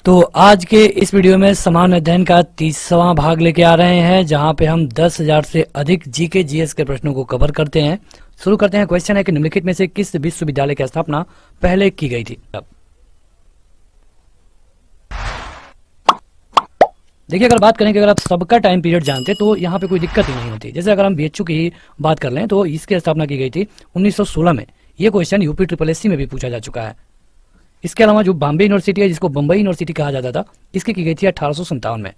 तो आज के इस वीडियो में सामान्य अध्ययन का 30वां भाग लेके आ रहे हैं, जहां पे हम 10,000 से अधिक जीके जीएस के प्रश्नों को कवर करते हैं। शुरू करते हैं। क्वेश्चन है कि निम्नलिखित में से किस विश्वविद्यालय की स्थापना पहले की गई थी। देखिए, अगर बात करें कि अगर आप सबका टाइम पीरियड जानते तो यहाँ पे कोई दिक्कत ही नहीं होती। जैसे अगर हम बीएचयू की ही बात कर लें तो इसकी स्थापना की गई थी 1916 में। ये क्वेश्चन यूपी SSS में भी पूछा जा चुका है। इसके अलावा जो बॉम्बे यूनिवर्सिटी है, जिसको बम्बई यूनिवर्सिटी कहा जाता था, इसकी की गई थी 1857 में।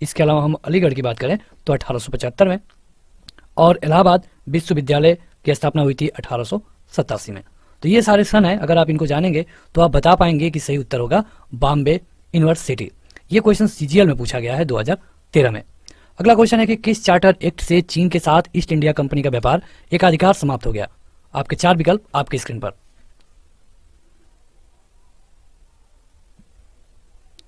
इसके अलावा हम अलीगढ़ की बात करें तो 1875 में, और इलाहाबाद विश्वविद्यालय की स्थापना हुई थी 1887 में। तो ये सारे सन है, अगर आप इनको जानेंगे तो आप बता पाएंगे कि सही उत्तर होगा बॉम्बे यूनिवर्सिटी। ये क्वेश्चन सीजीएल में पूछा गया है 2013 में। अगला क्वेश्चन है कि किस चार्टर एक्ट से चीन के साथ ईस्ट इंडिया कंपनी का व्यापार एकाधिकार समाप्त हो गया। आपके 4 विकल्प आपके स्क्रीन पर।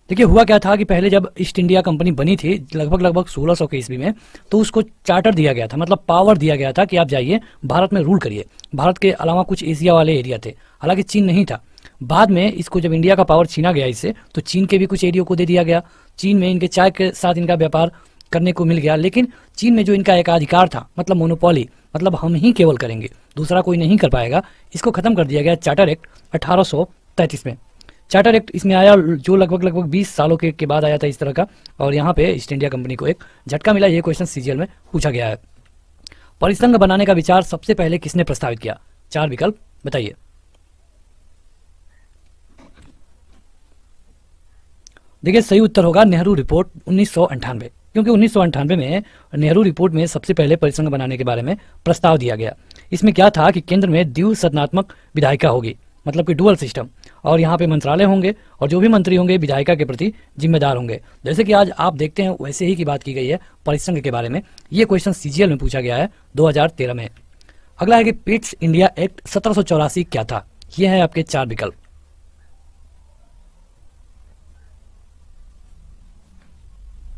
देखिए, हुआ क्या था कि पहले जब ईस्ट इंडिया कंपनी बनी थी लगभग 1600 के ईस्वी में, तो उसको चार्टर दिया गया था, मतलब पावर दिया गया था कि आप जाइए भारत में रूल करिए। भारत के अलावा कुछ एशिया वाले एरिया थे, हालांकि चीन नहीं था। बाद में इसको जब इंडिया का पावर छीना गया इससे, तो चीन के भी कुछ एरिया को दे दिया गया। चीन में इनके चाय के साथ इनका व्यापार करने को मिल गया, लेकिन चीन में जो इनका एकाधिकार था, मतलब मोनोपोली, मतलब हम ही केवल करेंगे, दूसरा कोई नहीं कर पाएगा, इसको खत्म कर दिया गया चार्टर एक्ट 1833 में। चार्टर एक्ट इसमें आया जो लगभग 20 सालों के बाद आया था इस तरह का, और यहाँ पे ईस्ट इंडिया कंपनी को एक झटका मिला। ये क्वेश्चन सीजीएल में पूछा गया है। परिसंघ बनाने का विचार सबसे पहले किसने प्रस्तावित किया। 4 विकल्प बताइए। देखिए, सही उत्तर होगा नेहरू रिपोर्ट 1998, क्योंकि 1998 में नेहरू रिपोर्ट में सबसे पहले परिसंघ बनाने के बारे में प्रस्ताव दिया गया। इसमें क्या था कि केंद्र में द्विसदनात्मक विधायिका होगी, मतलब कि डुअल सिस्टम, और यहाँ पे मंत्रालय होंगे, और जो भी मंत्री होंगे विधायिका के प्रति जिम्मेदार होंगे। जैसे कि आज आप देखते हैं वैसे ही की बात की गई है परिसंघ के बारे में। ये क्वेश्चन सीजीएल में पूछा गया है 2013 में। अगला है कि पिट्स इंडिया एक्ट 1784 क्या था। ये है आपके 4 विकल्प।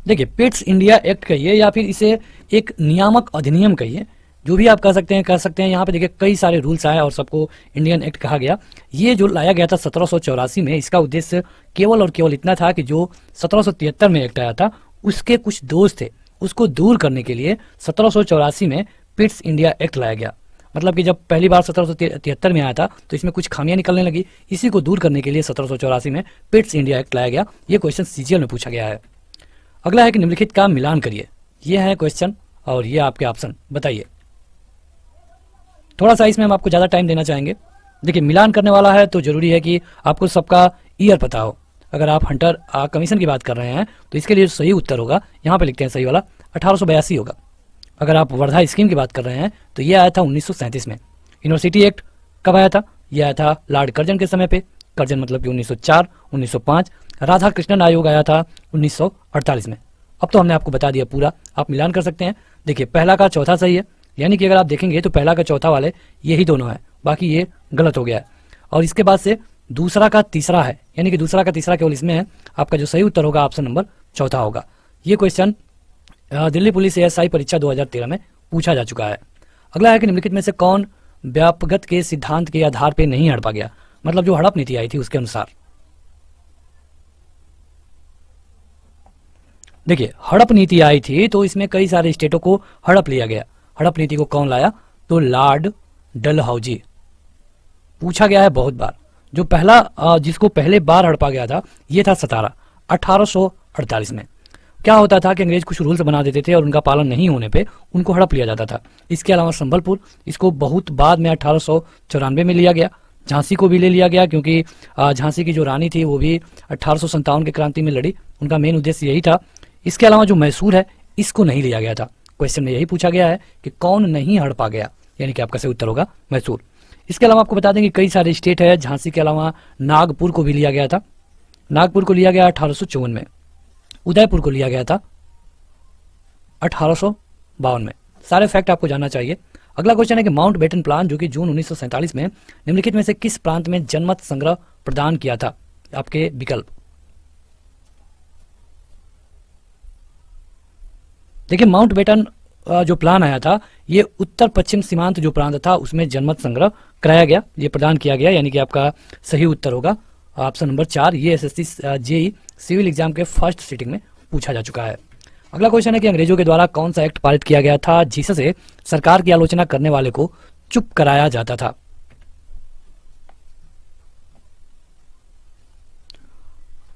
देखिए, पिट्स इंडिया एक्ट कहिए या फिर इसे एक नियामक अधिनियम कहिए, जो भी आप कह सकते हैं। यहाँ पे देखिए कई सारे रूल्स आए और सबको इंडियन एक्ट कहा गया। ये जो लाया गया था 1784 में, इसका उद्देश्य केवल और केवल इतना था कि जो 1773 में एक्ट आया था उसके कुछ दोष थे, उसको दूर करने के लिए 1784 में पिट्स इंडिया एक्ट लाया गया। मतलब कि जब पहली बार 1773 में आया था तो इसमें कुछ खामियां निकलने लगी, इसी को दूर करने के लिए 1784 में पिट्स इंडिया एक्ट लाया गया। ये क्वेश्चन सीजीएल में पूछा गया है। अगला है कि निम्नलिखित का मिलान करिए। ये है क्वेश्चन और ये आपके ऑप्शन बताइए। थोड़ा सा इसमें हम आपको ज़्यादा टाइम देना चाहेंगे। देखिए, मिलान करने वाला है तो जरूरी है कि आपको सबका ईयर पता हो। अगर आप हंटर कमीशन की बात कर रहे हैं तो इसके लिए सही उत्तर होगा, यहाँ पे लिखते हैं सही वाला, 1882 होगा। अगर आप वर्धा स्कीम की बात कर रहे हैं तो ये आया था 1937 में। यूनिवर्सिटी एक्ट कब आया था। ये आया था लॉर्ड कर्जन के समय पे। कर्जन मतलब कि 1904, 1905। राधा कृष्णन आयोग आया था 1948 में। अब तो हमने आपको बता दिया पूरा, आप मिलान कर सकते हैं। देखिए, पहला का चौथा सही है, यानी कि अगर आप देखेंगे तो पहला का चौथा वाले यही दोनों है, बाकी ये गलत हो गया है। और इसके बाद से दूसरा का तीसरा है, यानी कि दूसरा का तीसरा केवल इसमें है। आपका जो सही उत्तर होगा ऑप्शन नंबर चौथा होगा। ये क्वेश्चन दिल्ली पुलिस ASI परीक्षा 2013 में पूछा जा चुका है। अगला है कि निम्नलिखित में से कौन व्यापगत के सिद्धांत के आधार पर नहीं हड़पा गया, मतलब जो हड़प नीति आई थी उसके अनुसार। देखिए, हड़प नीति आई थी तो इसमें कई सारे स्टेटों को हड़प लिया गया। हड़प नीति को कौन लाया, तो लॉर्ड डलहौजी। पूछा गया है बहुत बार। जो पहला जिसको पहले बार हड़पा गया था ये था सतारा 1848 में। क्या होता था कि अंग्रेज कुछ रूल्स बना देते थे और उनका पालन नहीं होने पे उनको हड़प लिया जाता था। इसके अलावा संबलपुर, इसको बहुत बाद में 1894 में लिया गया। झांसी को भी ले लिया गया, क्योंकि झांसी की जो रानी थी वो भी 1857 की क्रांति में लड़ी, उनका मेन उद्देश्य यही था। इसके अलावा जो मैसूर है इसको नहीं लिया गया था। क्वेश्चन में यही पूछा गया है कि कौन नहीं हड़पा गया, यानी कि आपका सही उत्तर होगा मैसूर। इसके अलावा आपको बता दें कि कई सारे स्टेट है, झांसी के अलावा नागपुर को भी लिया गया था। नागपुर को लिया गया 1854 में। उदयपुर को लिया गया था 1852 में। सारे फैक्ट आपको जानना चाहिए। अगला क्वेश्चन है कि माउंट बेटन प्लान, जो कि जून 1947 में निम्नलिखित में से किस प्रांत में जनमत संग्रह प्रदान किया था। आपके विकल्प। देखिए, माउंट बेटन जो प्लान आया था ये उत्तर पश्चिम सीमांत जो प्रांत था उसमें जनमत संग्रह कराया गया, ये प्रदान किया गया, यानी कि आपका सही उत्तर होगा ऑप्शन नंबर 4 ये एसएससी जेई सिविल एग्जाम के फर्स्ट सिटिंग में पूछा जा चुका है। अगला क्वेश्चन है कि अंग्रेजों के द्वारा कौन सा एक्ट पारित किया गया था जिससे सरकार की आलोचना करने वाले को चुप कराया जाता था।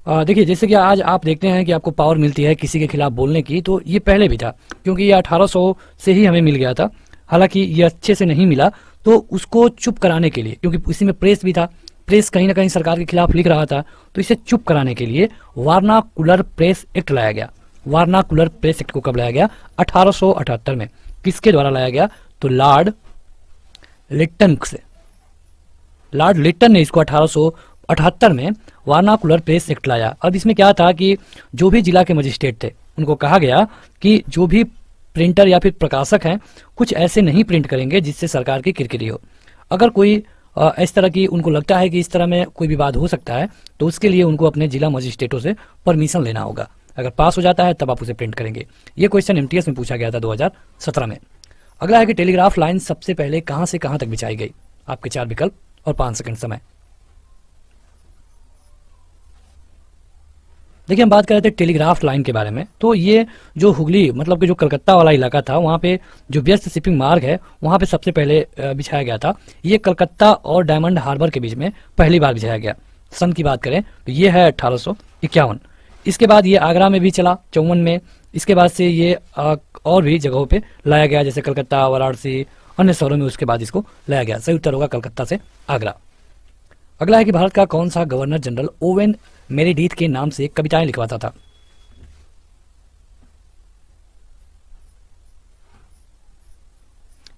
देखिए, जैसे कि आज आप देखते हैं कि आपको पावर मिलती है किसी के खिलाफ बोलने की, तो ये पहले भी था, क्योंकि ये 1800 से ही हमें मिल गया था। हालांकि ये अच्छे से नहीं मिला, तो उसको चुप कराने के लिए, क्योंकि इसी में प्रेस भी था, प्रेस कहीं ना कहीं सरकार के खिलाफ लिख रहा था, तो इसे चुप कराने के लिए वारनाकुलर प्रेस एक्ट लाया गया। वारनाकुलर प्रेस एक्ट को कब लाया गया? 1878 में। किसके द्वारा लाया गया? तो लॉर्ड लिट्टन से। लॉर्ड लिट्टन ने इसको 1878 में वारनाकुलर प्रेस एक्ट लाया। अब इसमें क्या था कि जो भी जिला के मजिस्ट्रेट थे उनको कहा गया कि जो भी प्रिंटर या फिर प्रकाशक हैं कुछ ऐसे नहीं प्रिंट करेंगे जिससे सरकार की किरकिरी हो। अगर कोई इस तरह की उनको लगता है कि इस तरह में कोई विवाद हो सकता है, तो उसके लिए उनको अपने जिला मजिस्ट्रेटों से परमिशन लेना होगा। अगर पास हो जाता है तब आप उसे प्रिंट करेंगे। ये क्वेश्चन एमटीएस में पूछा गया था 2017 में। अगला है कि टेलीग्राफ लाइन सबसे पहले कहां से कहां तक बिछाई गई? आपके 4 विकल्प और 5 सेकंड समय। देखिए, हम बात कर रहे थे टेलीग्राफ लाइन के बारे में। तो ये जो हुगली मतलब कि जो कलकत्ता वाला इलाका था, वहाँ पे जो व्यस्त शिपिंग मार्ग है वहाँ पे सबसे पहले बिछाया गया था। ये कलकत्ता और डायमंड हार्बर के बीच में पहली बार बिछाया गया। सन की बात करें तो ये है 1851। इसके बाद ये आगरा में भी चला 54 में। इसके बाद से ये और भी जगहों पे लाया गया, जैसे कलकत्ता, वाराणसी, अन्य शहरों में उसके बाद इसको लाया गया। सही उत्तर होगा कलकत्ता से आगरा। अगला है कि भारत का कौन सा गवर्नर जनरल ओवेन मेरेडिथ के नाम से कविताएं लिखवाता था?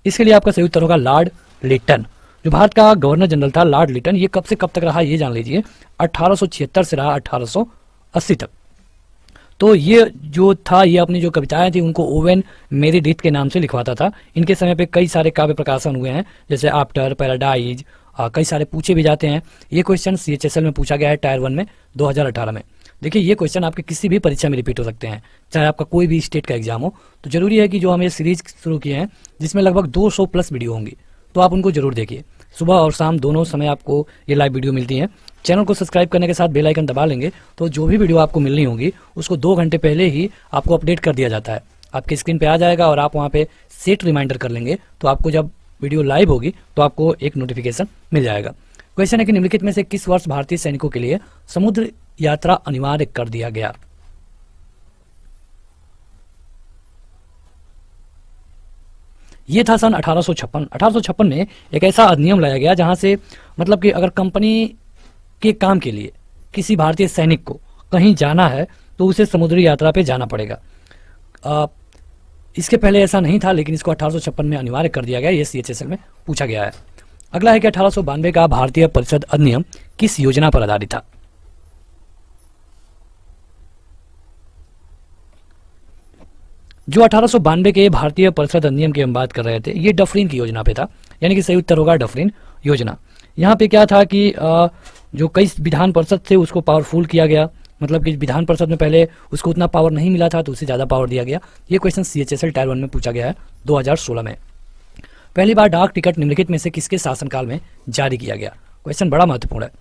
इसके लिए आपका सही उत्तर होगा लॉर्ड लिट्टन। जो भारत का गवर्नर जनरल था लॉर्ड लिट्टन, ये कब से कब तक रहा ये जान लीजिए। 1876 से रहा 1880 तक। तो ये जो था, ये अपनी जो कविताएं थी उनको ओवेन मेरेडिथ के नाम से लिखवाता था। इनके समय पे कई सारे काव्य प्रकाशन हुए हैं, जैसे आफ्टर, पैराडाइज, कई सारे पूछे भी जाते हैं। ये क्वेश्चन CHSL में पूछा गया है टायर 1 में 2018 में। देखिए, ये क्वेश्चन आपके किसी भी परीक्षा में रिपीट हो सकते हैं, चाहे आपका कोई भी स्टेट का एग्जाम हो। तो जरूरी है कि जो हम ये सीरीज शुरू किए हैं जिसमें लगभग 200 प्लस वीडियो होंगी, तो आप उनको जरूर देखिए। सुबह और शाम दोनों समय आपको ये लाइव वीडियो मिलती हैं। चैनल को सब्सक्राइब करने के साथ बेल आइकन दबा लेंगे तो जो भी वीडियो आपको मिलनी होगी उसको 2 घंटे पहले ही आपको अपडेट कर दिया जाता है। आपकी स्क्रीन पे आ जाएगा और आप वहाँ पे सेट रिमाइंडर कर लेंगे, तो आपको जब वीडियो लाइव होगी तो आपको एक नोटिफिकेशन मिल जाएगा। क्वेश्चन है कि निम्नलिखित में से किस वर्ष भारतीय सैनिकों के लिए समुद्र यात्रा अनिवार्य कर दिया गया? ये था सन 1856। 1856 में एक ऐसा अधिनियम लाया गया जहां से मतलब कि अगर कंपनी के काम के लिए किसी भारतीय सैनिक को कहीं जाना है तो उसे समुद्री यात्रा पे जाना पड़ेगा। इसके पहले ऐसा नहीं था, लेकिन इसको 1856 में अनिवार्य कर दिया गया। ये CHSL में पूछा गया है। अगला है कि 1892 का भारतीय परिषद अधिनियम किस योजना पर आधारित था? जो 1892 के भारतीय परिषद अधिनियम की हम बात कर रहे थे, ये डफरिन की योजना पे था, यानी कि सही उत्तर होगा डफरिन योजना। यहाँ पे क्या था कि जो कई विधान परिषद थे उसको पावरफुल किया गया, मतलब कि विधान परिषद में पहले उसको उतना पावर नहीं मिला था तो उसे ज़्यादा पावर दिया गया। ये क्वेश्चन CHSL टायर 1 में पूछा गया है 2016 में। पहली बार डाक टिकट निम्नलिखित में से किसके शासनकाल में जारी किया गया? क्वेश्चन बड़ा महत्वपूर्ण है।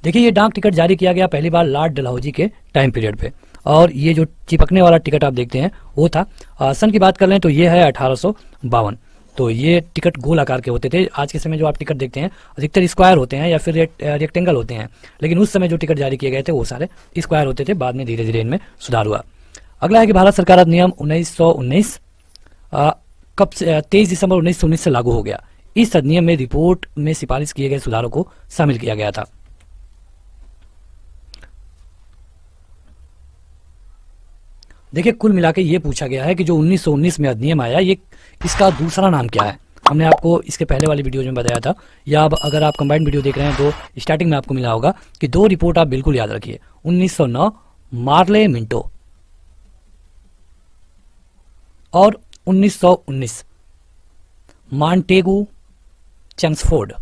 देखिए, ये डाक टिकट जारी किया गया पहली बार लॉर्ड डलहौजी के टाइम पीरियड पे, और ये जो चिपकने वाला टिकट आप देखते हैं वो था। सन की बात कर लें तो ये है 1852। तो ये टिकट गोल आकार के होते थे। आज के समय जो आप टिकट देखते हैं अधिकतर स्क्वायर होते हैं या फिर रेक्टेंगल होते हैं, लेकिन उस समय जो टिकट जारी किए गए थे वो सारे स्क्वायर होते थे। बाद में धीरे धीरे इनमें सुधार हुआ। अगला है कि भारत सरकार अधिनियम 1919 कब से 23 दिसंबर 1919 से लागू हो गया। इस अधिनियम में रिपोर्ट में सिफारिश किए गए सुधारों को शामिल किया गया था। देखिए, कुल मिला के ये पूछा गया है कि जो 1919 में अधिनियम आया, ये इसका दूसरा नाम क्या है? हमने आपको इसके पहले वाली वीडियो में बताया था, या अब अगर आप कंबाइंड वीडियो देख रहे हैं तो स्टार्टिंग में आपको मिला होगा कि 2 रिपोर्ट आप बिल्कुल याद रखिए। 1909 मार्ले मिंटो और 1919 मॉन्टेगू चेम्सफोर्ड।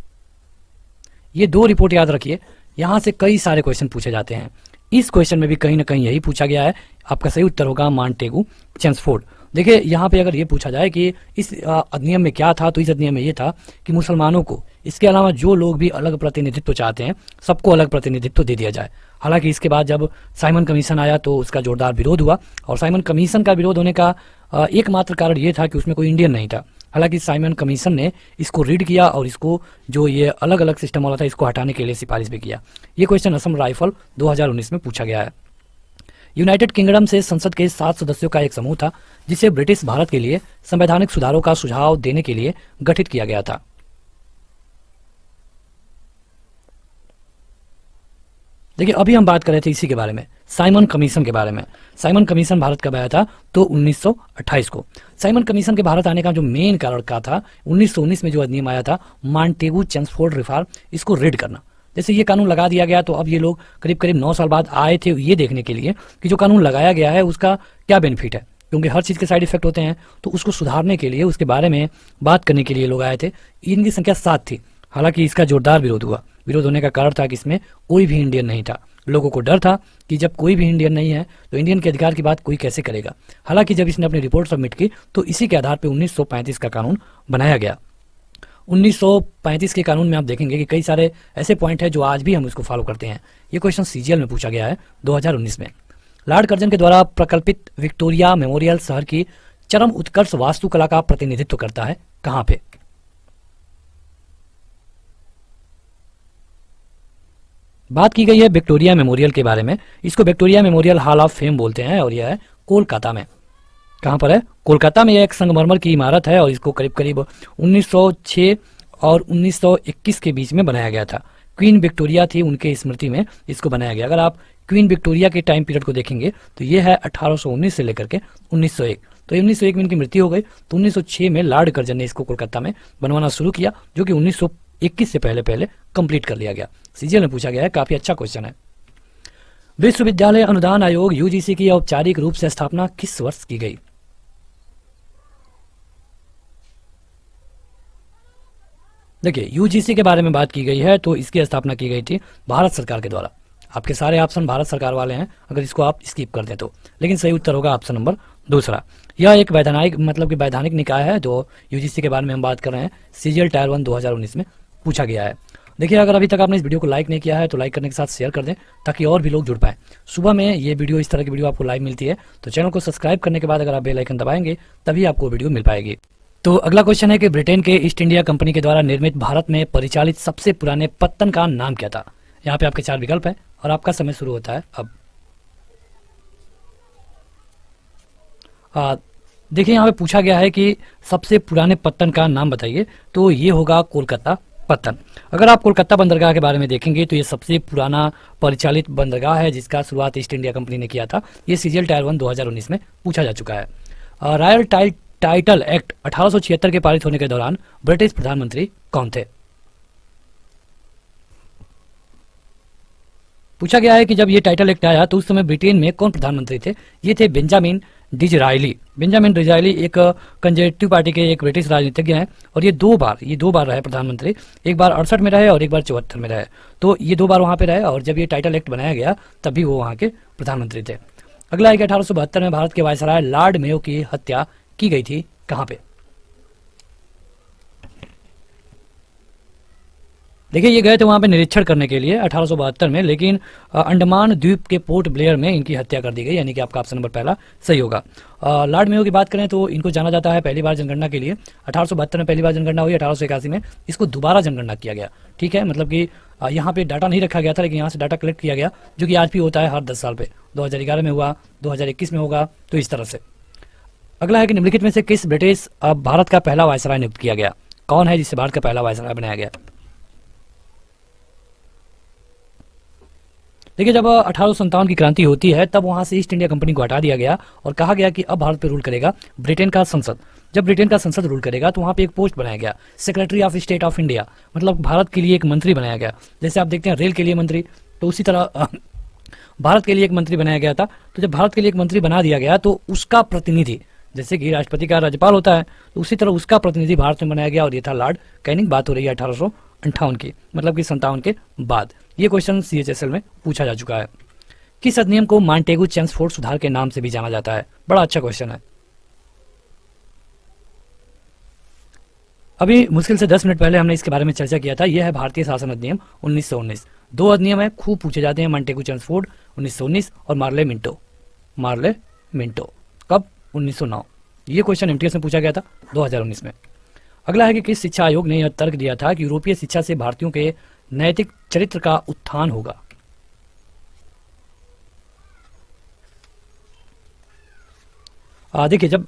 ये 2 रिपोर्ट याद रखिए। यहां से कई सारे क्वेश्चन पूछे जाते हैं। इस क्वेश्चन में भी कहीं ना कहीं यही पूछा गया है। आपका सही उत्तर होगा मॉन्टेगू चेम्सफोर्ड। देखिए यहाँ पे अगर ये पूछा जाए कि इस अधिनियम में क्या था, तो इस अधिनियम में ये था कि मुसलमानों को, इसके अलावा जो लोग भी अलग प्रतिनिधित्व चाहते हैं, सबको अलग प्रतिनिधित्व दे दिया जाए। हालांकि इसके बाद जब साइमन कमीशन आया तो उसका जोरदार विरोध हुआ, और साइमन कमीशन का विरोध होने का एकमात्र कारण ये था कि उसमें कोई इंडियन नहीं था। हालांकि साइमन कमीशन ने इसको रीड किया और इसको जो ये अलग अलग सिस्टम वाला था इसको हटाने के लिए सिफारिश भी किया। ये क्वेश्चन असम राइफल 2019 में पूछा गया है। यूनाइटेड किंगडम से संसद के 7 सदस्यों का एक समूह था जिसे ब्रिटिश भारत के लिए संवैधानिक सुधारों का सुझाव देने के लिए गठित किया गया था। देखिए अभी हम बात कर रहे थे इसी के बारे में, साइमन कमीशन के बारे में। साइमन कमीशन भारत कब आया था, तो 1928 को। साइमन कमीशन के भारत आने का जो मेन कारण का था, 1919 में जो अधिनियम आया था मॉन्टेगू चेम्सफोर्ड रिफॉर्म, इसको रीड करना। जैसे ये कानून लगा दिया गया तो अब ये लोग करीब करीब 9 साल बाद आए थे ये देखने के लिए कि जो कानून लगाया गया है उसका क्या बेनिफिट है, क्योंकि हर चीज़ के साइड इफेक्ट होते हैं, तो उसको सुधारने के लिए, उसके बारे में बात करने के लिए लोग आए थे। इनकी संख्या 7 थी। हालांकि इसका जोरदार विरोध हुआ। विरोध होने का कारण था कि इसमें कोई भी इंडियन नहीं था। लोगों को डर था कि जब कोई भी इंडियन नहीं है तो इंडियन के अधिकार की बात कोई कैसे करेगा। हालांकि जब इसने अपनी रिपोर्ट सबमिट की तो इसी के आधार पर 1935 का कानून बनाया गया। 1935 के कानून में आप देखेंगे कि कई सारे ऐसे पॉइंट है जो आज भी हम उसको फॉलो करते हैं। ये क्वेश्चन सीजीएल में पूछा गया है 2019 में। लॉर्ड कर्जन के द्वारा प्रकल्पित विक्टोरिया मेमोरियल शहर की चरम उत्कर्ष वास्तुकला का प्रतिनिधित्व करता है, कहां पे? बात की गई है विक्टोरिया मेमोरियल के बारे में। इसको Victoria memorial hall of fame बोलते हैं और यह है कोलकाता में। कहां पर है? कोलकाता में। यह एक संगमरमर की इमारत है और इसको करीब करीब 1906 और 1921 के बीच में बनाया गया था। क्वीन विक्टोरिया थी, उनके स्मृति में इसको बनाया गया। अगर आप क्वीन विक्टोरिया के टाइम पीरियड को देखेंगे तो ये है 1819 से लेकर के 1901। तो 1901 में इनकी मृत्यु हो गई, तो 1906 में लॉर्ड कर्जन ने इसको कोलकाता में बनवाना शुरू किया, जो कि 1921 से पहले पहले कंप्लीट कर लिया गया। सीजीएल में पूछा गया है, काफी अच्छा क्वेश्चन है। विश्वविद्यालय अनुदान आयोग यूजीसी की औपचारिक रूप से स्थापना किस वर्ष की गई? देखिए यूजीसी के बारे में बात की गई है तो इसकी स्थापना की गई थी भारत सरकार के द्वारा। आपके सारे ऑप्शन भारत सरकार वाले हैं अगर इसको आप स्किप कर दें तो, लेकिन सही उत्तर होगा ऑप्शन नंबर दूसरा। यह एक वैधानिक मतलब कि वैधानिक निकाय है जो यूजीसी के बारे में हम बात कर रहे हैं। सीजीएल टायर 1 2019 में पूछा गया है। देखिए अगर अभी तक आपने इस वीडियो को लाइक नहीं किया है तो लाइक करने के साथ शेयर कर दें ताकि और भी लोग जुड़ पाएं। सुबह में ये वीडियो, इस तरह की वीडियो आपको लाइव मिलती है, तो चैनल को सब्सक्राइब करने के बाद अगर आप बेल आइकन दबाएंगे तभी आपको वीडियो मिल पाएगी। तो अगला क्वेश्चन है कि ब्रिटेन के ईस्ट इंडिया कंपनी के द्वारा निर्मित भारत में परिचालित सबसे पुराने पत्तन का नाम क्या था? यहाँ पे आपके 4 विकल्प हैं और आपका समय शुरू होता है अब। देखिए यहाँ पे पूछा गया है कि सबसे पुराने पत्तन का नाम बताइए, तो ये होगा कोलकाता पत्तन। अगर आप कोलकाता बंदरगाह के बारे में देखेंगे तो ये सबसे पुराना परिचालित बंदरगाह है जिसका शुरुआत ईस्ट इंडिया कंपनी ने किया था। ये सीजीएल टायर 1 2019 में पूछा जा चुका है। रॉयल टाइटल एक्ट 1876 के पारित होने के दौरान ब्रिटिश प्रधानमंत्री कौन थे? पूछा गया है कि जब ये टाइटल एक्ट आया तो उस समय ब्रिटेन में कौन प्रधानमंत्री थे? ये थे बेंजामिन डिज़रायली। बेंजामिन डिज़रायली एक कंजर्वेटिव पार्टी के एक ब्रिटिश राजनीतिज्ञ हैं और ये दो बार रहे प्रधानमंत्री। एक बार 68 में रहे और एक बार 74 में रहे। तो ये 2 बार वहां पे रहे और जब ये टाइटल एक्ट बनाया गया तब भी वो वहां के प्रधानमंत्री थे। अगला है कि 1872 में भारत के वायसराय लॉर्ड मेयो की हत्या की गई थी, कहां पे? देखिए ये गए थे वहां पे निरीक्षण करने के लिए 1872 में, लेकिन अंडमान द्वीप के पोर्ट ब्लेयर में इनकी हत्या कर दी गई, यानी कि आपका ऑप्शन नंबर पहला सही होगा। लॉर्ड मेयो की बात करें तो इनको जाना जाता है पहली बार जनगणना के लिए। 1872 में पहली बार जनगणना हुई, 1881 में इसको दोबारा जनगणना किया गया। ठीक है, मतलब कि यहाँ पे डाटा नहीं रखा गया था लेकिन यहाँ से डाटा कलेक्ट किया गया, जो कि आज भी होता है हर 10 साल पे। 2011 में हुआ, 2021 में होगा, तो इस तरह से। अगला है कि निम्नलिखित में से किस ब्रिटिश भारत का पहला वायसराय नियुक्त किया गया? कौन है जिससे भारत का पहला वायसराय बनाया गया? देखिए जब 1857 की क्रांति होती है तब वहां से ईस्ट इंडिया कंपनी को हटा दिया गया और कहा गया कि अब भारत पे रूल करेगा ब्रिटेन का संसद। जब ब्रिटेन का संसद रूल करेगा तो वहां पे एक पोस्ट बनाया गया, secretary of state of India, मतलब भारत के लिए एक मंत्री बनाया गया। जैसे आप देखते हैं रेल के लिए मंत्री, तो उसी तरह भारत के लिए एक मंत्री बनाया गया था। तो जब भारत के लिए एक मंत्री बना दिया गया तो उसका प्रतिनिधि, जैसे कि राष्ट्रपति का राज्यपाल होता है, तो उसी तरह उसका प्रतिनिधि भारत में बनाया गया और ये था लॉर्ड कैनिंग। बात हो रही है 1858 की, मतलब कि 57 के बाद। ये क्वेश्चन सीएचएसएल में पूछा जा चुका है। किस अधिनियम को मॉन्टेगू चेम्सफोर्ड सुधार के नाम से भी जाना जाता है? बड़ा अच्छा क्वेश्चन है। अभी मुश्किल से 10 मिनट पहले हमने इसके बारे में चर्चा किया था। यह है भारतीय शासन अधिनियम 1919। दो अधिनियम है, खूब पूछे जाते हैं, मॉन्टेगू चेम्सफोर्ड 1919 और मार्ले मिंटो कब? 1909। ये क्वेश्चन एमटीएस में पूछा गया था 2019 में। अगला है कि किस शिक्षा आयोग ने यह तर्क दिया था कि यूरोपीय शिक्षा से भारतीयों के नैतिक चरित्र का उत्थान होगा? देखिए, जब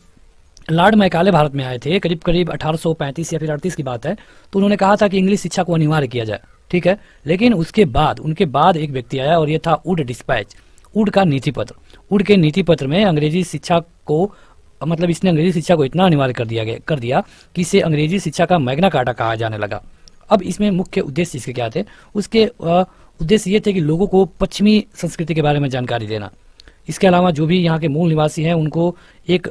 लॉर्ड मैकाले भारत में आए थे करीब करीब 1835 या फिर 38 की बात है, तो उन्होंने कहा था कि इंग्लिश शिक्षा को अनिवार्य किया जाए, ठीक है। लेकिन उसके बाद उनके बाद एक व्यक्ति आया और ये था वुड डिस्पैच, वुड का नीति पत्र। वुड के नीति पत्र में अंग्रेजी शिक्षा को, मतलब इसने अंग्रेजी शिक्षा को इतना अनिवार्य कर दिया कि इसे अंग्रेजी शिक्षा का मैग्ना कार्टा कहा जाने लगा। अब इसमें मुख्य उद्देश्य इसके क्या थे? उसके उद्देश्य ये थे कि लोगों को पश्चिमी संस्कृति के बारे में जानकारी देना। इसके अलावा जो भी यहाँ के मूल निवासी हैं उनको एक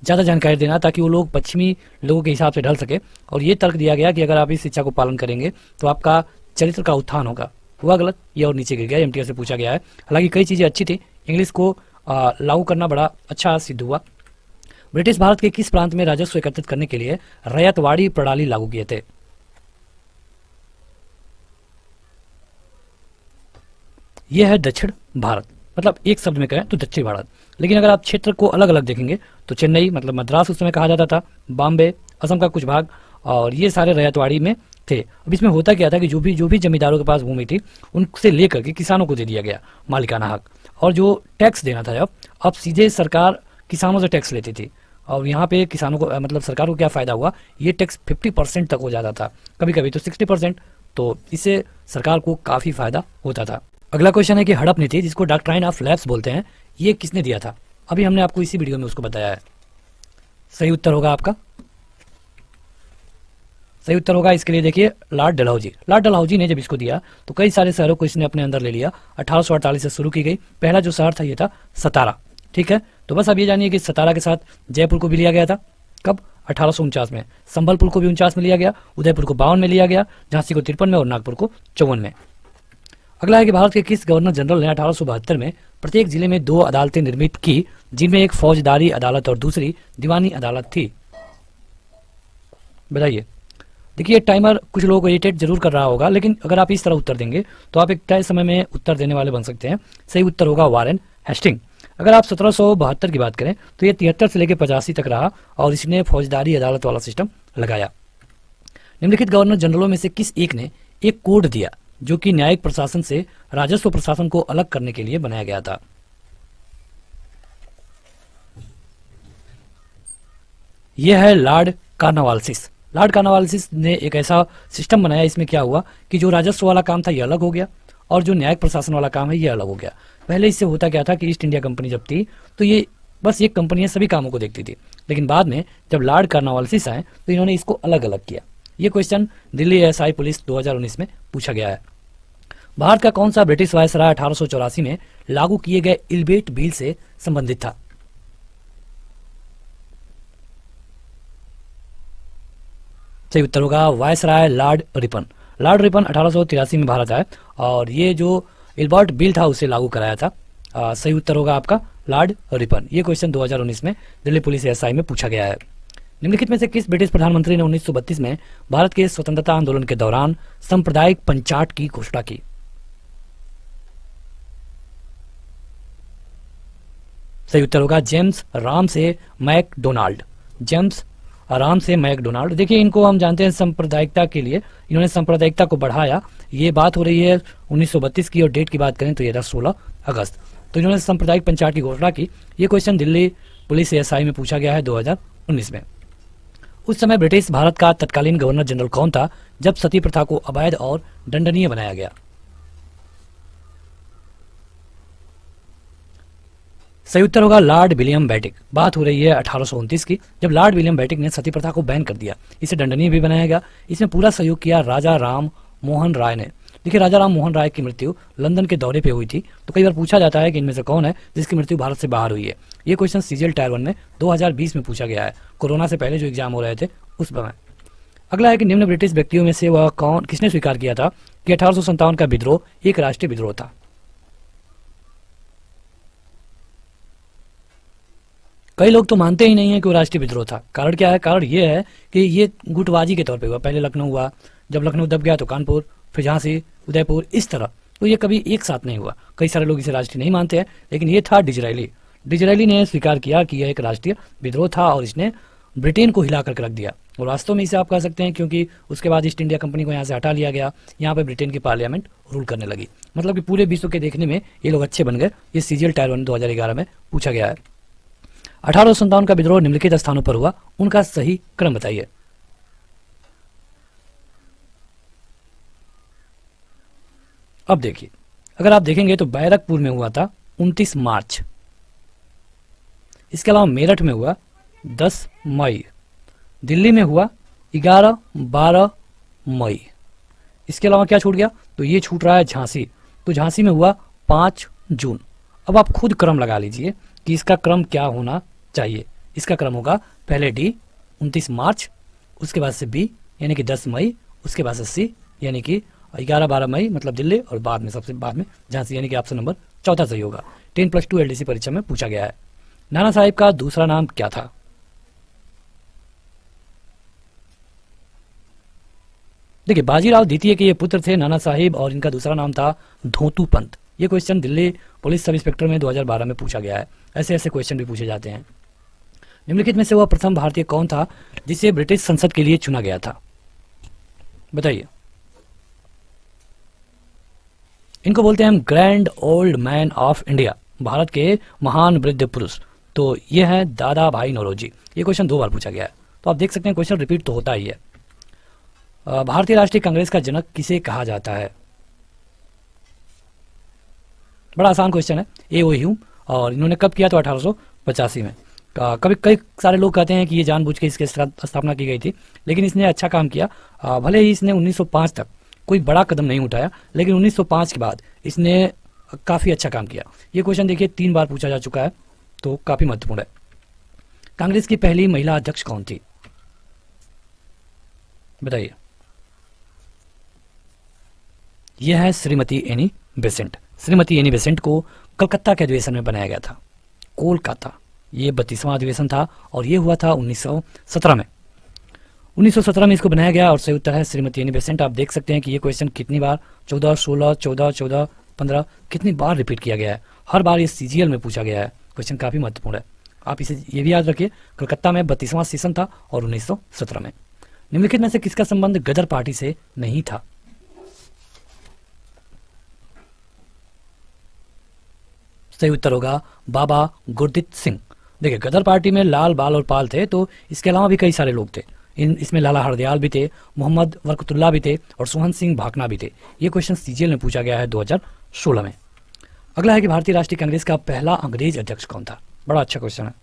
ज़्यादा जानकारी देना ताकि वो लोग पश्चिमी लोगों के हिसाब से ढल सके। और ये तर्क दिया गया कि अगर आप इस शिक्षा को पालन करेंगे तो आपका चरित्र का उत्थान होगा। हुआ गलत, ये और नीचे गिर गया। एमटीएस से पूछा गया है। हालांकि कई चीज़ें अच्छी थी, इंग्लिश को लागू करना बड़ा अच्छा सिद्ध हुआ। ब्रिटिश भारत के किस प्रांत में राजस्व एकत्रित करने के लिए रैयतवाड़ी प्रणाली लागू किए थे? यह है दक्षिण भारत, मतलब एक शब्द में कहें तो दक्षिण भारत। लेकिन अगर आप क्षेत्र को अलग अलग देखेंगे तो चेन्नई, मतलब मद्रास उस समय कहा जाता था, बॉम्बे, असम का कुछ भाग, और ये सारे रैयतवाड़ी में थे। अब इसमें होता क्या था कि जो भी जमींदारों के पास भूमि थी उनसे लेकर के किसानों को दे दिया गया मालिकाना हक। और जो टैक्स देना था अब सीधे सरकार किसानों से टैक्स लेती थी। और यहाँ पे किसानों को, मतलब सरकार को क्या फ़ायदा हुआ? ये टैक्स 50% तक हो जाता था, कभी कभी तो 60%। तो इससे सरकार को काफ़ी फायदा होता था। अगला क्वेश्चन है कि हड़प नीति, जिसको डॉक्ट्राइन ऑफ लैप्स बोलते हैं, ये किसने दिया था? अभी हमने आपको इसी वीडियो में उसको बताया है। सही उत्तर होगा आपका, सही उत्तर होगा इसके लिए देखिए लॉर्ड डलहौजी। लॉर्ड डलहौजी ने जब इसको दिया तो कई सारे शहरों को इसने अपने अंदर ले लिया। 1848 से शुरू की गई। पहला जो शहर था ये था सतारा, ठीक है। तो बस अब ये जानिए कि सतारा के साथ जयपुर को भी लिया गया था। कब? 1849 में। संबलपुर को भी 49 में लिया गया, उदयपुर को 52 में लिया गया, झांसी को 53 में और नागपुर को 54 में। अगला है कि भारत के किस गवर्नर जनरल ने 1872 में प्रत्येक जिले में 2 अदालतें निर्मित की, जिनमें एक फौजदारी अदालत और दूसरी दीवानी अदालत थी? बताइए। देखिए टाइमर कुछ लोगों को इरिटेट जरूर कर रहा होगा, लेकिन अगर आप इस तरह उत्तर देंगे तो आप एक तय समय में उत्तर देने वाले बन सकते हैं। सही उत्तर होगा वारेन हेस्टिंग। अगर आप 1772 की बात करें तो ये 73 से लेकर 85 तक रहा और इसने फौजदारी अदालत वाला सिस्टम लगाया। निम्नलिखित गवर्नर जनरलों में से किस एक ने एक कोड दिया जो कि न्यायिक प्रशासन से राजस्व प्रशासन को अलग करने के लिए बनाया गया था? यह है लॉर्ड कॉर्नवालिस। लॉर्ड कॉर्नवालिस ने एक ऐसा सिस्टम बनाया, इसमें क्या हुआ कि जो राजस्व वाला काम था ये अलग हो गया और जो न्यायिक प्रशासन वाला काम है ये अलग हो गया। पहले इससे होता क्या था कि ईस्ट इंडिया कंपनी जब थी तो ये बस एक कंपनी सभी कामों को देखती थी, लेकिन बाद में जब लॉर्ड कॉर्नवालिस आए तो इन्होंने इसको अलग अलग किया। ये क्वेश्चन दिल्ली एएसआई पुलिस 2019 में पूछा गया है। भारत का कौन सा ब्रिटिश वायसराय 1884 में लागू किए गए इल्बेट बिल से संबंधित था? सही उत्तर होगा viceroy Lord Ripon. Lord Ripon 1883 में भारत आए और ये जो इल्बर्ट बिल था उसे लागू कराया था। सही उत्तर होगा आपका लॉर्ड रिपन। ये क्वेश्चन 2019 में दिल्ली पुलिस एएसआई में पूछा गया है। निम्नलिखित में से किस ब्रिटिश प्रधानमंत्री ने 1932 में भारत के स्वतंत्रता आंदोलन के दौरान सांप्रदायिक पंचाट की घोषणा की? सही उत्तर होगा जेम्स राम से मैकडोनाल्ड। जेम्स आराम से मैकडोनाल्ड। देखिए इनको हम जानते हैं सांप्रदायिकता के लिए, इन्होंने सांप्रदायिकता को बढ़ाया। ये बात हो रही है 1932 की और डेट की बात करें तो ये था 16 अगस्त। तो इन्होंने सांप्रदायिक पंचायत की घोषणा की। ये क्वेश्चन दिल्ली पुलिस एएसआई में पूछा गया है 2019 में। उस समय ब्रिटिश भारत का तत्कालीन गवर्नर जनरल कौन था जब सती प्रथा को अवैध और दंडनीय बनाया गया? सही उत्तर होगा लॉर्ड विलियम बेटिक। बात हो रही है 1829 की, जब लॉर्ड विलियम बेटिक ने सती प्रथा को बैन कर दिया, इसे दंडनीय भी बनाया गया। इसमें पूरा सहयोग किया राजा राम मोहन राय ने। देखिए राजा राम मोहन राय की मृत्यु लंदन के दौरे पे हुई थी, तो कई बार पूछा जाता है कि इनमें से कौन है जिसकी मृत्यु भारत से बाहर हुई है। ये क्वेश्चन सीजीएल टायर 1 में 2020 में पूछा गया है, कोरोना से पहले जो एग्जाम हो रहे थे उस समय। अगला है कि निम्न ब्रिटिश व्यक्तियों में से वह कौन, किसने स्वीकार किया था कि 1857 का विद्रोह एक राष्ट्रीय विद्रोह था? कई लोग तो मानते ही नहीं है कि वो राष्ट्रीय विद्रोह था। कारण क्या है? कारण ये है कि ये गुटबाजी के तौर पे हुआ। पहले लखनऊ हुआ, जब लखनऊ दब गया तो कानपुर, फिर झांसी, उदयपुर, इस तरह। तो ये कभी एक साथ नहीं हुआ। कई सारे लोग इसे राष्ट्रीय नहीं मानते हैं, लेकिन ये था डिजरायली। डिजरायली ने स्वीकार किया कि यह एक राष्ट्रीय विद्रोह था और इसने ब्रिटेन को हिला करके रख दिया। और वास्तव में इसे आप कह सकते हैं, क्योंकि उसके बाद ईस्ट इंडिया कंपनी को यहाँ से हटा लिया गया, यहाँ पे ब्रिटेन की पार्लियामेंट रूल करने लगी। मतलब कि पूरे विश्व के देखने में ये लोग अच्छे बन गए। ये सीजीएल टायर 1 2011 में पूछा गया है। 1857 का विद्रोह निम्नलिखित स्थानों पर हुआ, उनका सही क्रम बताइए। अब देखिए, अगर आप देखेंगे तो बैरकपुर में हुआ था 29 मार्च। इसके अलावा मेरठ में हुआ 10 मई। दिल्ली में हुआ 11-12 मई। इसके अलावा क्या छूट गया? तो ये छूट रहा है झांसी। तो झांसी में हुआ 5 जून। अब आप खुद क्रम लगा लीजिए कि इसका क्रम क्या होना चाहिए। इसका क्रम होगा पहले डी 29 मार्च, उसके बाद से बी यानी कि 10 मई, उसके बाद से सी यानी कि 11-12 मई मतलब दिल्ली, और बाद में सबसे बाद में झांसी, यानी कि ऑप्शन नंबर चौथा सही होगा। 10+2 एलडीसी परीक्षा में पूछा गया है। नाना साहेब का दूसरा नाम क्या था? देखिए, बाजीराव द्वितीय के ये पुत्र थे नाना साहिब, और इनका दूसरा नाम था धोतू पंत। ये question Delhi police sub inspector में 2012 में पूछा गया है। ऐसे ऐसे क्वेश्चन भी पूछे जाते हैं। निम्नलिखित में से वह प्रथम भारतीय कौन था जिसे ब्रिटिश संसद के लिए चुना गया था? बताइए। इनको बोलते हैं हम grand old man of India, Bharat के महान वृद्ध पुरुष। तो ये है दादा भाई नौरोजी। ये क्वेश्चन 2 बार पूछा गया है, तो आप देख सकते हैं क्वेश्चन रिपीट तो होता ही है। भारतीय राष्ट्रीय कांग्रेस का जनक किसे कहा जाता है? बड़ा आसान क्वेश्चन है। ए.ओ. ह्यूम। और इन्होंने कब किया? तो 1885 में। कभी कई सारे लोग कहते हैं कि ये जानबूझ के इसकी स्थापना की गई थी, लेकिन इसने अच्छा काम किया। भले ही इसने 1905 तक कोई बड़ा कदम नहीं उठाया, लेकिन 1905 के बाद इसने काफ़ी अच्छा काम किया। ये क्वेश्चन देखिए 3 बार पूछा जा चुका है, तो काफ़ी महत्वपूर्ण है। कांग्रेस की पहली महिला अध्यक्ष कौन थी? बताइए। यह है Shrimati Annie Besant. Shrimati Annie Besant को कलकत्ता के अधिवेशन में बनाया गया था, कोलकाता। ये 32वां अधिवेशन था और ये हुआ था 1917 में। 1917 में इसको बनाया गया और सही उत्तर है श्रीमती एनी बेसेंट। आप देख सकते हैं कि ये क्वेश्चन कितनी बार 14, 16, 14, 14, 15 कितनी बार रिपीट किया गया है। हर बार ये सीजीएल में पूछा गया है। क्वेश्चन काफ़ी महत्वपूर्ण है। आप इसे ये भी याद रखिए, कलकत्ता में 32वां सेशन था और 1917 में। निम्नलिखित में से किसका संबंध गदर पार्टी से नहीं था? सही उत्तर होगा बाबा गुरदीप सिंह। देखिए, गदर पार्टी में लाल, बाल और पाल थे, तो इसके अलावा भी कई सारे लोग थे। इसमें लाला हरदयाल भी थे, मोहम्मद बरकतुल्लाह भी थे और सोहन सिंह भाकना भी थे। ये क्वेश्चन सीजीएल में पूछा गया है 2016 में। अगला है कि भारतीय राष्ट्रीय कांग्रेस का पहला अंग्रेज अध्यक्ष कौन था? बड़ा अच्छा क्वेश्चन है।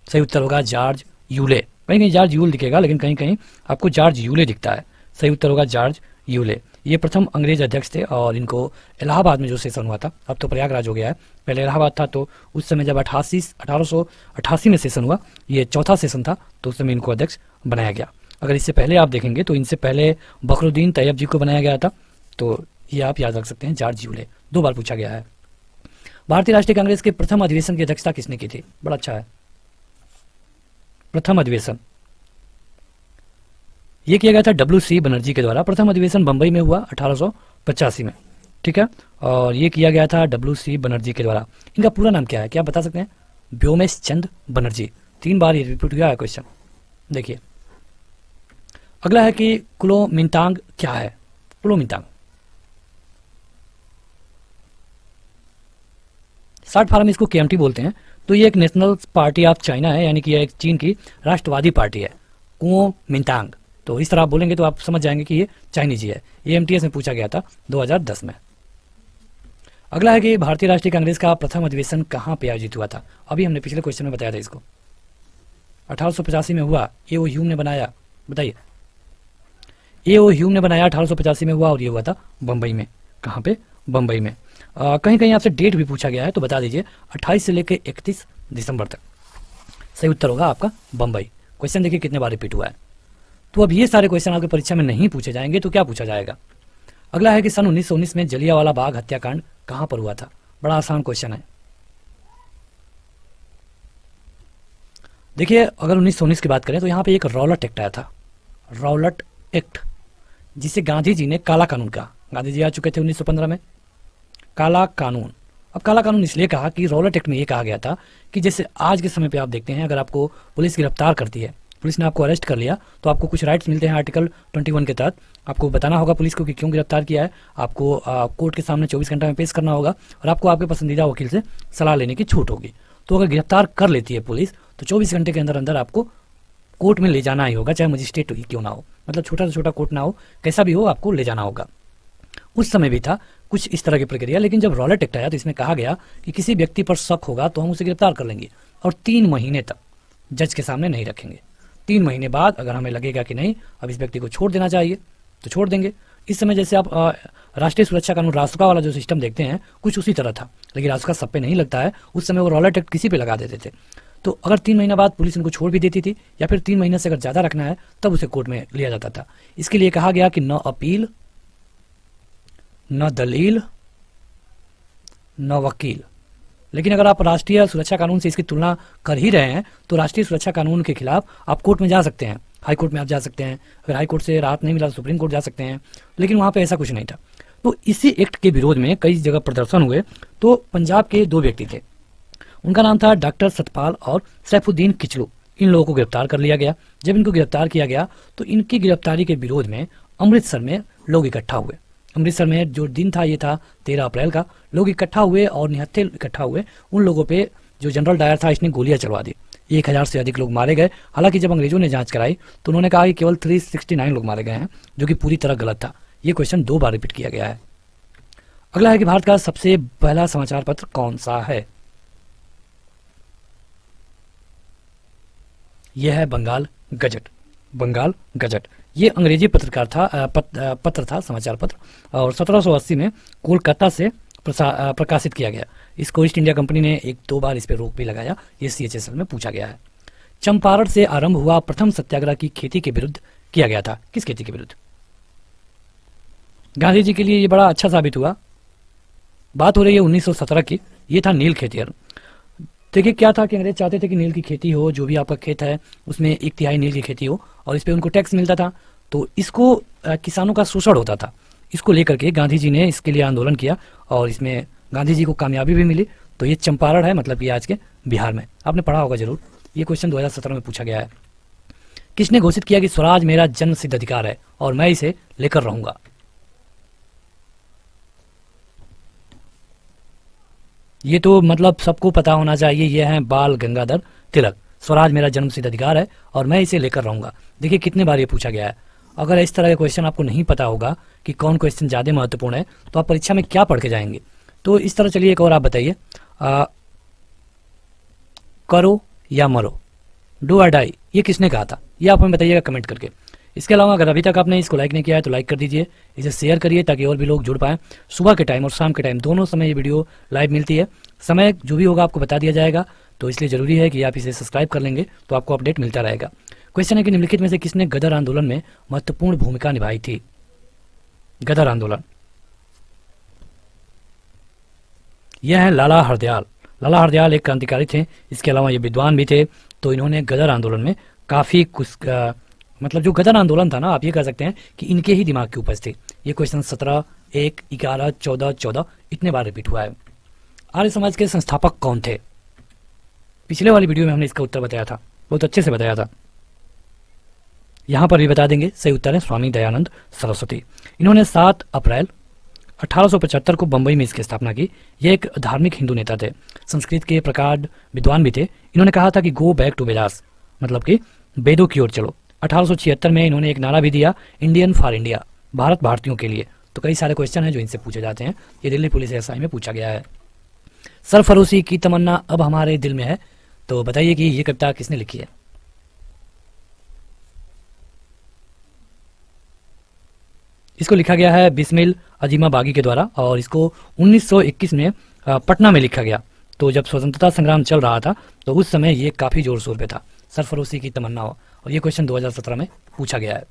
सही उत्तर होगा जॉर्ज यूले। कहीं कहीं जॉर्ज यूल दिखेगा, लेकिन कहीं कहीं आपको जॉर्ज यूले दिखता है। सही उत्तर होगा जॉर्ज यूले। ये प्रथम अंग्रेज अध्यक्ष थे और इनको इलाहाबाद में जो सेशन हुआ था, अब तो प्रयागराज हो गया है, पहले इलाहाबाद था, तो उस समय जब 1888 में सेशन हुआ, ये चौथा सेशन था, तो उस समय इनको अध्यक्ष बनाया गया। अगर इससे पहले आप देखेंगे तो इनसे पहले बकरुद्दीन तैयब जी को बनाया गया था, तो ये आप याद रख सकते हैं जॉर्ज यूले। 2 बार पूछा गया है। भारतीय राष्ट्रीय कांग्रेस के प्रथम अधिवेशन की अध्यक्षता किसने की थी? बड़ा अच्छा है। प्रथम अधिवेशन ये किया गया था WC बनर्जी के द्वारा। प्रथम अधिवेशन बंबई में हुआ 1885 में, ठीक है, और ये किया गया था WC बनर्जी के द्वारा। इनका पूरा नाम क्या है, क्या आप बता सकते हैं? व्योमेश चंद बनर्जी। 3 बार ये रिपीट हुआ है क्वेश्चन। देखिए, अगला है कि कुलोमिंतांग क्या है? कुलोमिंतांग शॉर्ट फॉर्म में इसको KMT बोलते हैं। तो ये एक नेशनल पार्टी ऑफ चाइना है, यानी कि यह एक चीन की राष्ट्रवादी पार्टी है, कुओमिंतांग। तो इस तरह आप बोलेंगे तो आप समझ जाएंगे कि ये चाइनीज ही है। ये MTS में पूछा गया था 2010 में। अगला है कि भारतीय राष्ट्रीय कांग्रेस का प्रथम अधिवेशन कहाँ पे आयोजित हुआ था? अभी हमने पिछले क्वेश्चन में बताया था इसको। 1885 में हुआ, A.O. ह्यूम ने बनाया। बताइए। A.O. ह्यूम ने बनाया, 1885 में हुआ और ये हुआ था बम्बई में। कहाँ पे? बम्बई में। कहीं कहीं आपसे डेट भी पूछा गया है, तो बता दीजिए 28 से लेकर 31 दिसंबर तक। सही उत्तर होगा आपका बम्बई। क्वेश्चन देखिए कितने बार रिपीट हुआ है। तो अब ये सारे क्वेश्चन आपके परीक्षा में नहीं पूछे जाएंगे, तो क्या पूछा जाएगा? अगला है कि सन 1919 में जलियांवाला बाग हत्याकांड कहाँ पर हुआ था? बड़ा आसान क्वेश्चन है। देखिए अगर 1919 की बात करें तो यहाँ पे एक रॉलट एक्ट आया था, रॉलट एक्ट, जिसे गांधी जी ने काला कानून कहा। गांधी जी आ चुके थे 1915 में। काला कानून, अब काला कानून इसलिए कहा कि रॉलट एक्ट में ये कहा गया था कि जैसे आज के समय पे आप देखते हैं, अगर आपको पुलिस गिरफ्तार करती है, पुलिस ने आपको अरेस्ट कर लिया, तो आपको कुछ राइट्स मिलते हैं आर्टिकल 21 के तहत। आपको बताना होगा पुलिस को कि क्यों गिरफ्तार किया है, आपको कोर्ट के सामने 24 घंटा में पेश करना होगा, और आपको आपके पसंदीदा वकील से सलाह लेने की छूट होगी। तो अगर गिरफ्तार कर लेती है पुलिस तो 24 घंटे के अंदर अंदर आपको कोर्ट में ले जाना ही होगा, चाहे मजिस्ट्रेट ही क्यों ना हो, मतलब छोटा से छोटा कोर्ट ना हो, कैसा भी हो आपको ले जाना होगा। उस समय भी था कुछ इस तरह की प्रक्रिया, लेकिन जब रॉलट एक्ट आया तो इसमें कहा गया कि किसी व्यक्ति पर शक होगा तो हम उसे गिरफ्तार कर लेंगे और 3 महीने तक जज के सामने नहीं रखेंगे। 3 महीने बाद अगर हमें लगेगा कि नहीं अब इस व्यक्ति को छोड़ देना चाहिए तो छोड़ देंगे। इस समय जैसे आप राष्ट्रीय सुरक्षा कानून रासुका वाला जो सिस्टम देखते हैं कुछ उसी तरह था, लेकिन रासुका सब पे नहीं लगता है। उस समय वो रॉलट एक्ट किसी पे लगा देते थे। तो अगर 3 महीना बाद पुलिस उनको छोड़ भी देती थी, या फिर 3 महीने से अगर ज़्यादा रखना है तब उसे कोर्ट में लिया जाता था। इसके लिए कहा गया कि न अपील, न दलील, न वकील। लेकिन अगर आप राष्ट्रीय सुरक्षा कानून से इसकी तुलना कर ही रहे हैं तो राष्ट्रीय सुरक्षा कानून के खिलाफ आप कोर्ट में जा सकते हैं, हाई कोर्ट में आप जा सकते हैं। अगर हाई कोर्ट से राहत नहीं मिला तो सुप्रीम कोर्ट जा सकते हैं, लेकिन वहाँ पे ऐसा कुछ नहीं था। तो इसी एक्ट के विरोध में कई जगह प्रदर्शन हुए। तो पंजाब के 2 व्यक्ति थे, उनका नाम था डॉक्टर सतपाल और सैफुद्दीन किचलू। इन लोगों को गिरफ्तार कर लिया गया। जब इनको गिरफ्तार किया गया तो इनकी गिरफ्तारी के विरोध में अमृतसर में लोग इकट्ठा हुए। अमृतसर में जो दिन था ये था 13 अप्रैल का। लोग इकट्ठा हुए और निहत्थे इकट्ठा हुए। उन लोगों पे जो जनरल डायर था इसने गोलियां चलवा दी। 1000 से अधिक लोग मारे गए। हालांकि जब अंग्रेजों ने जांच कराई तो उन्होंने कहा कि केवल 369 लोग मारे गए हैं, जो कि पूरी तरह गलत था। ये क्वेश्चन 2 बार रिपीट किया गया है। अगला है कि भारत का सबसे पहला समाचार पत्र कौन सा है? यह है बंगाल गजट। बंगाल गजट ये अंग्रेजी पत्रकार था, पत्र था, समाचार पत्र, और 1780 में कोलकाता से प्रकाशित किया गया। इसको ईस्ट इंडिया कंपनी ने 1-2 बार इस पर रोक भी लगाया। ये CHSL में पूछा गया है। चंपारण से आरंभ हुआ प्रथम सत्याग्रह की खेती के विरुद्ध किया गया था। किस खेती के विरुद्ध? गांधी जी के लिए ये बड़ा अच्छा साबित हुआ। बात हो रही है 1917 की। ये था नील खेतिहर। देखिए क्या था कि अंग्रेज चाहते थे कि नील की खेती हो, जो भी आपका खेत है उसमें 1/3 नील की खेती हो, और इस पे उनको टैक्स मिलता था। तो इसको किसानों का शोषण होता था। इसको लेकर के गांधी जी ने इसके लिए आंदोलन किया और इसमें गांधी जी को कामयाबी भी मिली। तो ये चंपारण है, मतलब कि आज के बिहार में। आपने पढ़ा होगा जरूर। ये क्वेश्चन 2017 में पूछा गया है। किसने घोषित किया कि स्वराज मेरा जन्म सिद्ध अधिकार है और मैं इसे लेकर रहूंगा? ये तो मतलब सबको पता होना चाहिए। ये है बाल गंगाधर तिलक। स्वराज मेरा जन्म सिद्ध अधिकार है और मैं इसे लेकर रहूंगा। देखिए कितने बार ये पूछा गया है। अगर इस तरह के क्वेश्चन आपको नहीं पता होगा कि कौन क्वेश्चन ज़्यादा महत्वपूर्ण है तो आप परीक्षा में क्या पढ़ के जाएंगे। तो इस तरह चलिए एक और आप बताइए, करो या मरो, डू और डाई, ये किसने कहा था? ये आप हमें बताइएगा कमेंट करके। इसके अलावा अगर अभी तक आपने इसको लाइक नहीं किया है तो लाइक कर दीजिए, इसे शेयर करिए ताकि और भी लोग जुड़ पाएं। सुबह के टाइम और शाम के टाइम दोनों समय ये वीडियो लाइव मिलती है। समय जो भी होगा आपको बता दिया जाएगा, तो इसलिए जरूरी है कि आप इसे सब्सक्राइब कर लेंगे तो आपको अपडेट मिलता रहेगा। क्वेश्चन है कि निम्नलिखित में से किसने गदर आंदोलन में महत्वपूर्ण भूमिका निभाई थी? गदर आंदोलन, यह है लाला हरदयाल। लाला हरदयाल एक क्रांतिकारी थे। इसके अलावा ये विद्वान भी थे। तो इन्होंने गदर आंदोलन में काफ़ी कुछ मतलब जो गदर आंदोलन था ना, आप ये कह सकते हैं कि इनके ही दिमाग की उपज थी। ये क्वेश्चन 17, 1, 11, 14 इतने बार रिपीट हुआ है। आर्य समाज के संस्थापक कौन थे? पिछले वाली वीडियो में हमने इसका उत्तर बताया था, बहुत अच्छे से बताया था। यहाँ पर भी बता देंगे। सही उत्तर है स्वामी दयानंद सरस्वती। इन्होंने 7 अप्रैल 1875 को बंबई में इसकी स्थापना की। ये एक धार्मिक हिंदू नेता थे, संस्कृत के प्रकांड विद्वान भी थे। इन्होंने कहा था कि गो बैक टू वेदास, मतलब कि वेदों की ओर चलो। 1876 में इन्होंने एक नारा भी दिया, इंडियन फॉर इंडिया, भारत भारतीयों के लिए। तो कई सारे क्वेश्चन हैं जो इनसे पूछे जाते हैं। ये दिल्ली पुलिस SI में पूछा गया है। सरफरोशी की तमन्ना अब हमारे दिल में है। तो बताइए कि ये कविता किसने लिखी है? इसको लिखा गया है बिस्मिल अजीमा बागी के द्वारा और इसको 1921 में पटना में लिखा गया। तो जब स्वतंत्रता संग्राम चल रहा था तो उस समय ये काफ़ी जोर शोर पे था, सरफरोशी की तमन्ना हो। और ये क्वेश्चन 2017 में पूछा गया है।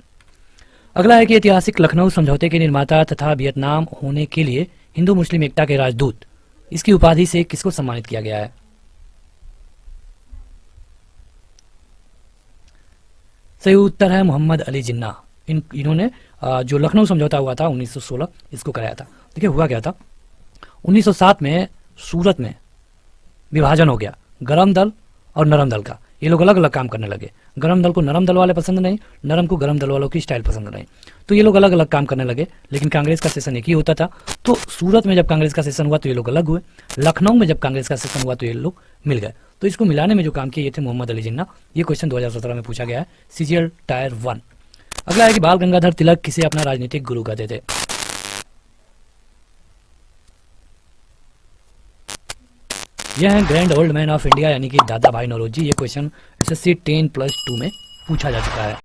अगला है कि ऐतिहासिक लखनऊ समझौते के निर्माता तथा वियतनाम होने के लिए हिंदू मुस्लिम एकता के राजदूत इसकी उपाधि से किसको सम्मानित किया गया है? सही उत्तर है मोहम्मद अली जिन्ना। इन्होंने जो लखनऊ समझौता हुआ था 1916, इसको कराया था। देखिए हुआ क्या था, 1907 में सूरत में विभाजन हो गया गरम दल और नरम दल का। ये लोग अलग अलग काम करने लगे। गरम दल को नरम दल वाले पसंद नहीं, नरम को गरम दल वालों की स्टाइल पसंद नहीं, तो ये लोग अलग अलग काम करने लगे। लेकिन कांग्रेस का सेशन एक ही होता था। तो सूरत में जब कांग्रेस का सेशन हुआ तो ये लोग अलग हुए, लखनऊ में जब कांग्रेस का सेशन हुआ तो ये लोग मिल गए। तो इसको मिलाने में जो काम किए ये थे मोहम्मद अली जिन्ना। ये क्वेश्चन 2017 में पूछा गया है, CGL टायर 1। अगला है कि बाल गंगाधर तिलक किसे अपना राजनीतिक गुरु कहते थे? यह है grand old man of India यानी कि दादा भाई नौरोजी। ये क्वेश्चन SSC 10+2 में पूछा जा चुका है।